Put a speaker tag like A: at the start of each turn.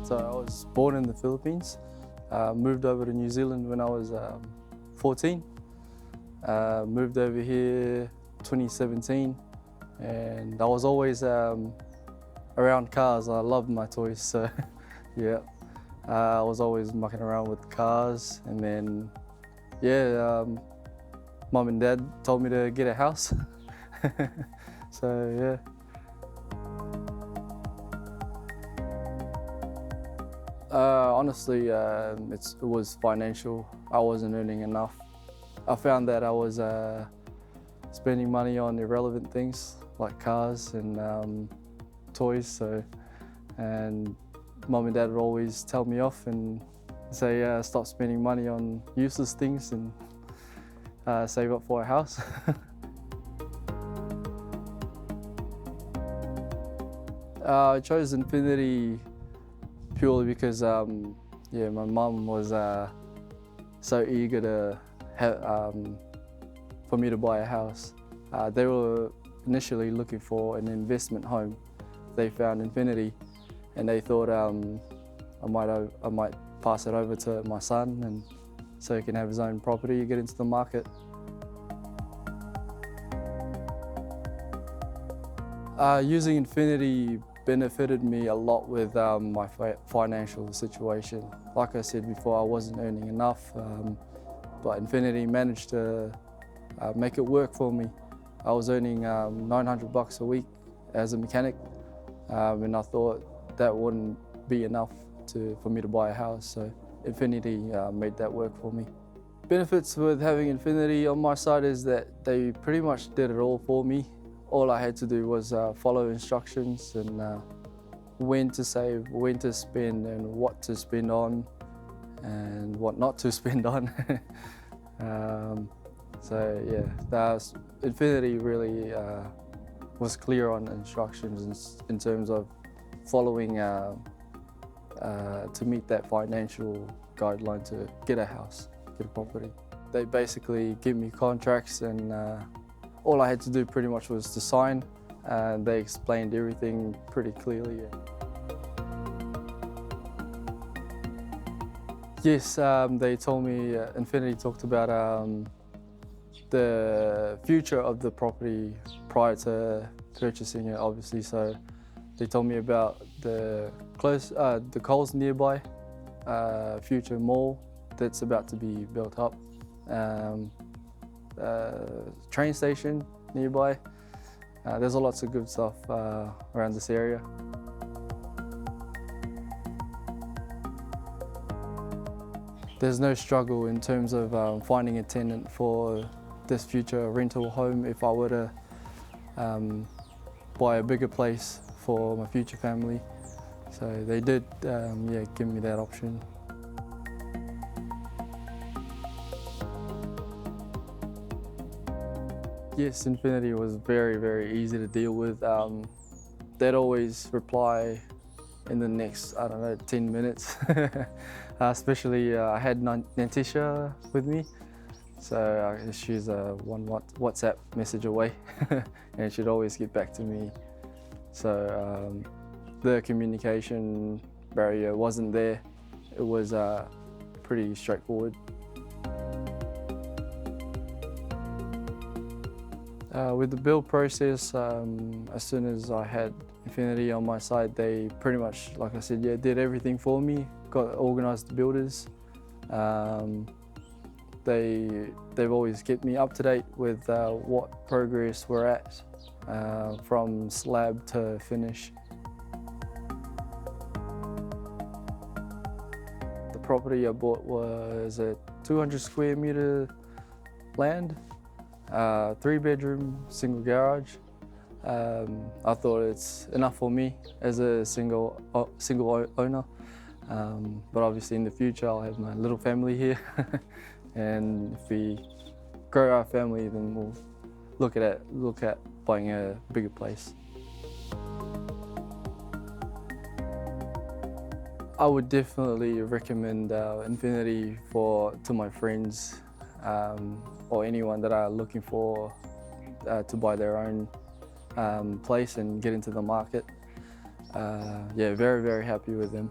A: So I was born in the Philippines, moved over to New Zealand when I was 14, moved over here 2017, and I was always around cars. I loved my toys, so yeah. I was always mucking around with cars, and then yeah, Mum and Dad told me to get a house. So yeah. Honestly, it was financial. I wasn't earning enough. I found that I was spending money on irrelevant things like cars and toys. And Mum and Dad would always tell me off and say, stop spending money on useless things and save up for a house. I chose Infinity purely because yeah, my mum was so eager to for me to buy a house. They were initially looking for an investment home. They found Infinity, and they thought I might pass it over to my son, and so he can have his own property, get into the market. Using Infinity benefited me a lot with my financial situation. Like I said before, I wasn't earning enough, but Infinity managed to make it work for me. I was earning $900 a week as a mechanic, and I thought that wouldn't be enough for me to buy a house, so Infinity made that work for me. Benefits with having Infinity on my side is that they pretty much did it all for me. All I had to do was follow instructions and when to save, when to spend, and what to spend on, and what not to spend on. So yeah, Infinity really was clear on instructions in terms of following to meet that financial guideline to get a house, get a property. They basically give me contracts, and all I had to do pretty much was to sign, and they explained everything pretty clearly. Yes, they told me, Infinity talked about the future of the property prior to purchasing it, obviously. So they told me about the Coles nearby, future mall that's about to be built up, train station nearby. There's lots of good stuff around this area. There's no struggle in terms of finding a tenant for this future rental home if I were to buy a bigger place for my future family. So they did give me that option. Yes, Infinity was very, very easy to deal with. They'd always reply in the next, 10 minutes. Especially I had Nantisha with me, so she's one WhatsApp message away, and she'd always get back to me. So the communication barrier wasn't there. It was pretty straightforward. With the build process, as soon as I had Infinity on my side, they pretty much, like I said, did everything for me. Got organised the builders. They've always kept me up to date with what progress we're at from slab to finish. The property I bought was a 200 square metre land, 3-bedroom, single garage. I thought it's enough for me as a single owner, but obviously in the future I'll have my little family here, and if we grow our family, then we'll look at buying a bigger place. I would definitely recommend Infinity to my friends or anyone that are looking for to buy their own place and get into the market. Yeah, very, very happy with them.